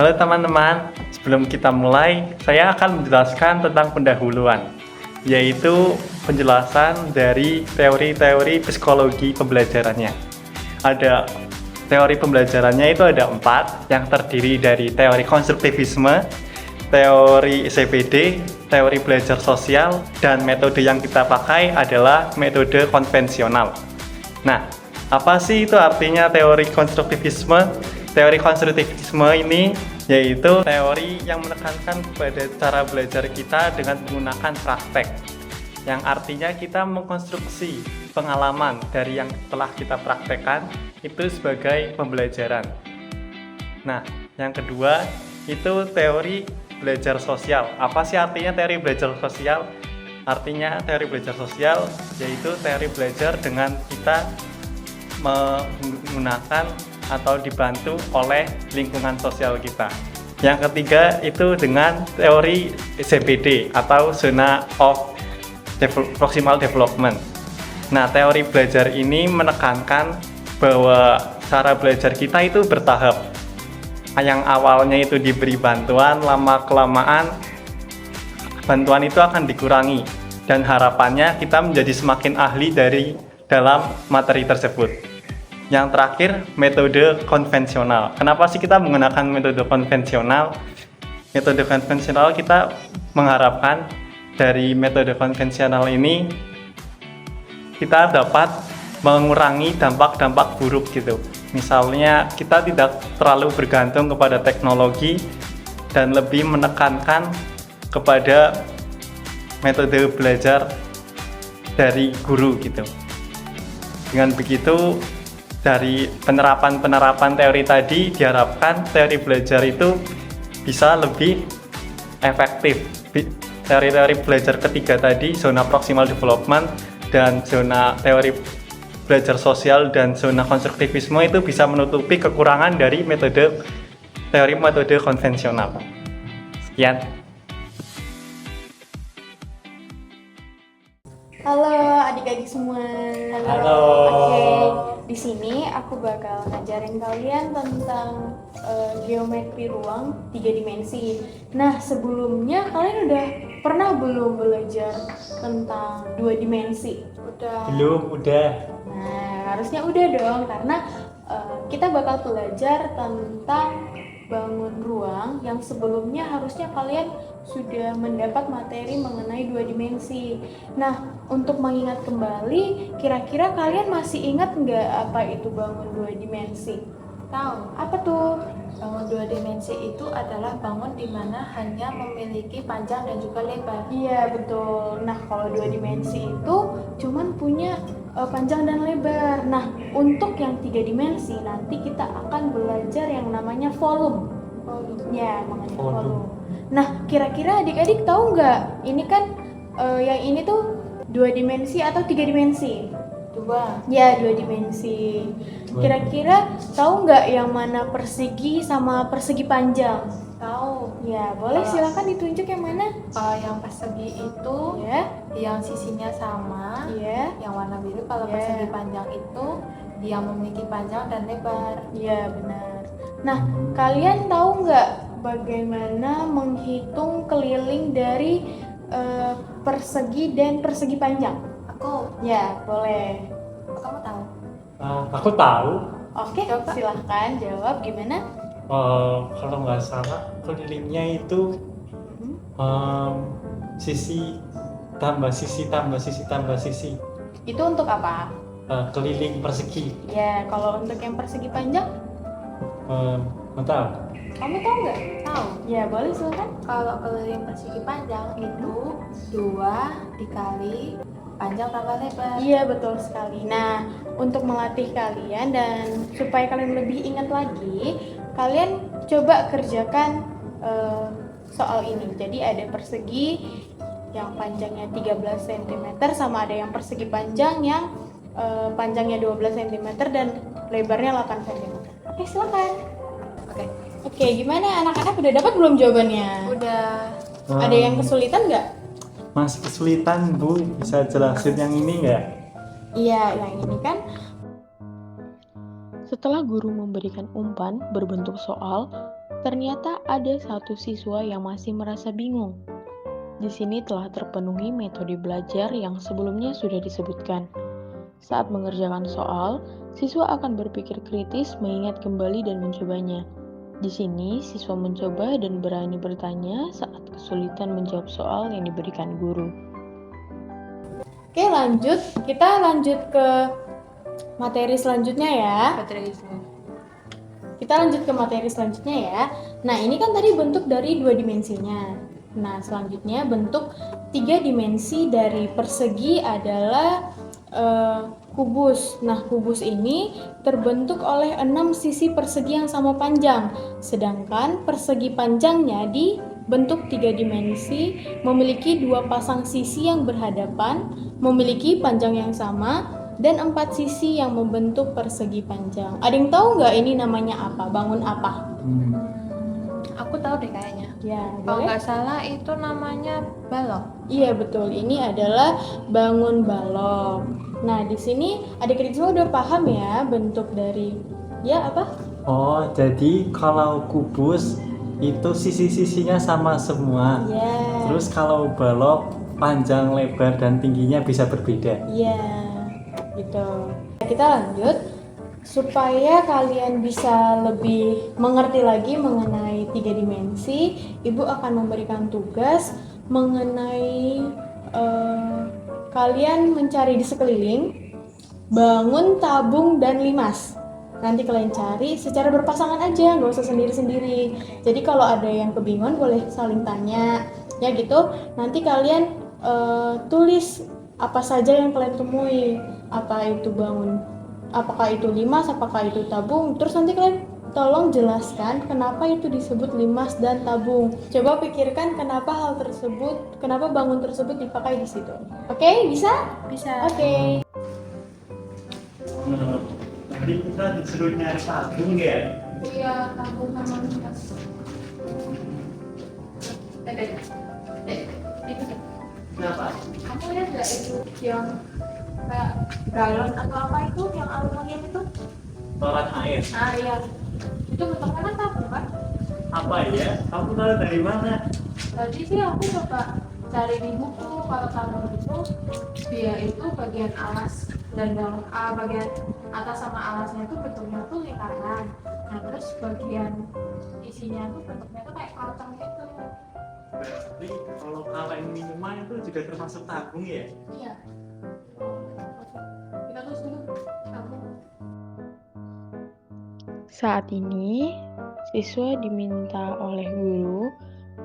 Halo teman-teman, sebelum kita mulai, saya akan menjelaskan tentang pendahuluan, yaitu penjelasan dari teori-teori psikologi pembelajarannya. Ada teori pembelajarannya itu ada 4, yang terdiri dari teori konstruktivisme, teori CPD, teori belajar sosial, dan metode yang kita pakai adalah metode konvensional. Nah, apa sih itu artinya teori konstruktivisme? Teori konstruktivisme ini yaitu teori yang menekankan kepada cara belajar kita dengan menggunakan praktek, yang artinya kita mengkonstruksi pengalaman dari yang telah kita praktekkan itu sebagai pembelajaran. Nah, yang kedua itu teori belajar sosial. Apa sih artinya teori belajar sosial? Artinya teori belajar sosial yaitu teori belajar dengan kita menggunakan atau dibantu oleh lingkungan sosial kita. Yang ketiga itu dengan teori ZPD atau Zona of Proximal Development. Nah, teori belajar ini menekankan bahwa cara belajar kita itu bertahap. Yang awalnya itu diberi bantuan, lama-kelamaan bantuan itu akan dikurangi dan harapannya kita menjadi semakin ahli dalam materi tersebut. Yang terakhir, metode konvensional. Kenapa sih kita menggunakan metode konvensional? Metode konvensional kita mengharapkan dari metode konvensional ini kita dapat mengurangi dampak-dampak buruk gitu. Misalnya kita tidak terlalu bergantung kepada teknologi dan lebih menekankan kepada metode belajar dari guru gitu. Dengan begitu, dari penerapan teori tadi diharapkan teori belajar itu bisa lebih efektif. Teori-teori belajar ketiga tadi, zona proximal development dan zona teori belajar sosial dan zona konstruktivisme itu bisa menutupi kekurangan dari teori metode konvensional. Sekian. Halo adik-adik semua. Halo. Oke, di sini aku bakal ngajarin kalian tentang geometri ruang 3 dimensi. Nah, sebelumnya kalian udah pernah belum belajar tentang 2 dimensi? Belum, udah. Nah, harusnya udah dong, karena kita bakal belajar tentang bangun ruang yang sebelumnya harusnya kalian sudah mendapat materi mengenai 2 dimensi. Nah, untuk mengingat kembali, kira-kira kalian masih ingat nggak apa itu bangun 2 dimensi? Tahu. Apa tuh? Bangun 2 dimensi itu adalah bangun di mana hanya memiliki panjang dan juga lebar. Iya, betul. Nah, kalau 2 dimensi itu cuman punya panjang dan lebar. Nah, untuk yang 3 dimensi nanti kita akan belajar yang namanya volume. Ya, mengenai volume. Nah, kira-kira adik-adik tahu nggak? Ini kan yang ini tuh 2 dimensi atau 3 dimensi? 2. Ya, 2 dimensi. Kira-kira tahu nggak yang mana persegi sama persegi panjang? Tahu. Ya, boleh silakan ditunjuk yang mana? Kalau yang persegi itu Ya, yang sisinya sama, iya, yang warna biru. Kalau Iya. persegi panjang itu dia memiliki panjang dan lebar. iya benar. Nah, kalian tahu nggak bagaimana menghitung keliling dari persegi dan persegi panjang? Aku, Ya, boleh. kamu tahu? Aku tahu. Oke, Coba. silahkan jawab gimana? Kalau nggak salah kelilingnya itu sisi tambah sisi tambah sisi tambah sisi. Itu untuk apa? Keliling persegi. Ya, kalau untuk yang persegi panjang, Nggak tahu. kamu tahu nggak? Tahu. Ya, boleh silakan. Kalau keliling persegi panjang itu 2 dikali panjang tambah lebar. Iya, betul sekali. Nah, untuk melatih kalian dan supaya kalian lebih ingat lagi, kalian coba kerjakan soal ini. Jadi ada persegi yang panjangnya 13 cm sama ada yang persegi panjang yang panjangnya 12 cm dan lebarnya 8 cm. Oke, silakan. Oke. Oke, gimana anak-anak udah dapat belum jawabannya? Udah. Ada yang kesulitan nggak? Masih kesulitan, Bu. Bisa jelasin yang ini nggak? Iya, yang ini kan. Setelah guru memberikan umpan berbentuk soal, Ternyata ada satu siswa yang masih merasa bingung. Di sini telah terpenuhi metode belajar yang sebelumnya sudah disebutkan. Saat mengerjakan soal, siswa akan berpikir kritis, mengingat kembali dan mencobanya. Di sini, siswa mencoba dan berani bertanya saat kesulitan menjawab soal yang diberikan guru. Oke, lanjut. Kita lanjut ke materi selanjutnya ya. Kita lanjut ke materi selanjutnya ya. Nah, ini kan tadi bentuk dari 2 dimensinya. Nah, selanjutnya bentuk 3 dimensi dari persegi adalah kubus. Nah, kubus ini terbentuk oleh 6 sisi persegi yang sama panjang. Sedangkan persegi panjangnya dibentuk 3 dimensi, memiliki 2 pasang sisi yang berhadapan, memiliki panjang yang sama, dan 4 sisi yang membentuk persegi panjang. Ada yang tahu nggak ini namanya apa? Bangun apa? Aku tahu deh kayaknya. Ya, Kalau boleh? nggak salah itu namanya balok. Iya betul, ini adalah bangun balok. Nah, di sini adik-adik semua udah paham ya bentuk dari apa? Oh, jadi kalau kubus itu sisi-sisinya sama semua. Iya. Terus kalau balok panjang, lebar, dan tingginya bisa berbeda. Iya, gitu. Kita lanjut. Supaya kalian bisa lebih mengerti lagi mengenai 3 dimensi, Ibu akan memberikan tugas mengenai kalian mencari di sekeliling, bangun, tabung, dan limas. Nanti kalian cari secara berpasangan aja, nggak usah sendiri-sendiri. Jadi kalau ada yang kebingungan boleh saling tanya, ya gitu. Nanti kalian tulis apa saja yang kalian temui, apa itu bangun, apakah itu limas, apakah itu tabung. Terus nanti kalian tolong jelaskan kenapa itu disebut limas dan tabung. Coba pikirkan kenapa hal tersebut, kenapa bangun tersebut dipakai di situ. Oke, bisa? Bisa. Oke. Tadi kita disuruh nyari tabung ya? Iya, tabung sama limas. Itu deh. Kenapa? Kamu lihat nggak itu yang kayak galon atau apa itu yang aluminium itu? Toran air. Ah iya. Itu bentuknya kan tabung kan? Apa ya? Kamu tahu dari mana? Tadi sih aku coba cari di buku kalau tabung itu dia itu bagian alas dan dalam bagian atas sama alasnya itu bentuknya tuh lingkaran. Nah terus bagian isinya tuh bentuknya tuh kayak kalteng gitu. Berarti kalau kaleng minuman itu juga termasuk tabung ya? Iya. Kita terus dulu tabung. Saat ini, siswa diminta oleh guru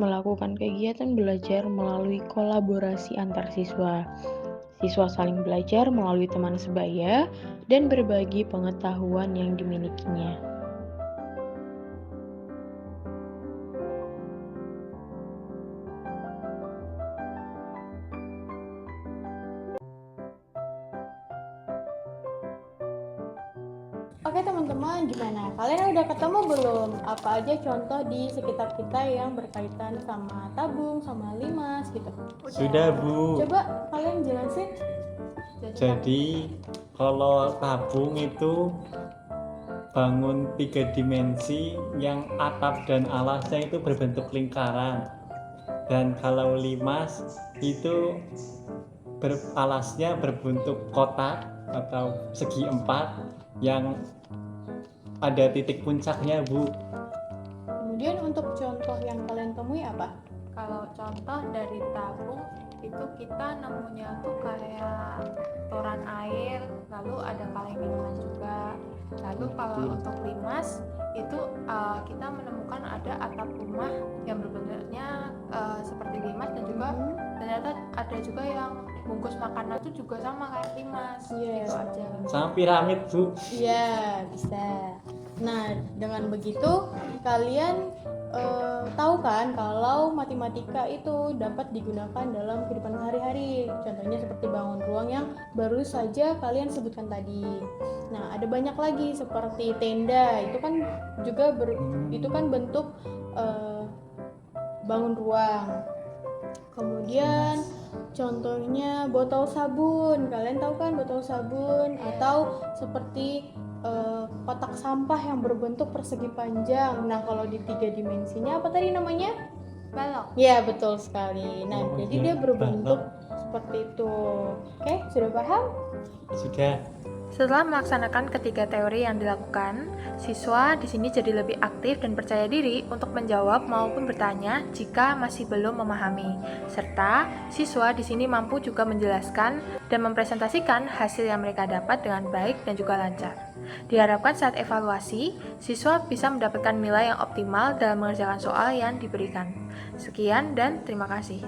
melakukan kegiatan belajar melalui kolaborasi antar siswa. Siswa saling belajar melalui teman sebaya dan berbagi pengetahuan yang dimilikinya. Oke teman-teman, gimana? Kalian udah ketemu belum? Apa aja contoh di sekitar kita yang berkaitan sama tabung, sama limas gitu? Sudah, Bu. Coba kalian jelasin. Jadi kalau tabung itu bangun 3 dimensi yang atap dan alasnya itu berbentuk lingkaran. Dan kalau limas itu alasnya berbentuk kotak atau segi 4 yang ada titik puncaknya, Bu. Kemudian untuk contoh yang kalian temui apa? Kalau contoh dari tabung itu kita nemunya tuh kayak toran air, lalu ada kaleng minuman juga. Lalu kalau untuk limas itu kita menemukan ada atap rumah yang berbentuknya seperti limas dan juga ternyata ada juga yang bungkus makanan itu juga sama kayak limas. Yes. Gitu aja. Sama piramid, Bu. Iya, bisa. Nah, dengan begitu kalian tahu kan kalau matematika itu dapat digunakan dalam kehidupan sehari-hari. Contohnya seperti bangun ruang yang baru saja kalian sebutkan tadi. Nah, ada banyak lagi seperti tenda. Itu kan juga itu kan bentuk bangun ruang. Kemudian contohnya botol sabun. Kalian tahu kan botol sabun atau seperti kotak sampah yang berbentuk persegi panjang. Nah, kalau di 3 dimensinya apa tadi namanya? Balok. Ya, betul sekali. Nah, jadi dia berbentuk seperti itu. Oke, sudah paham? Sudah. Setelah melaksanakan ketiga teori yang dilakukan, siswa di sini jadi lebih aktif dan percaya diri untuk menjawab maupun bertanya jika masih belum memahami. Serta, siswa di sini mampu juga menjelaskan dan mempresentasikan hasil yang mereka dapat dengan baik dan juga lancar. Diharapkan saat evaluasi, siswa bisa mendapatkan nilai yang optimal dalam mengerjakan soal yang diberikan. Sekian dan terima kasih.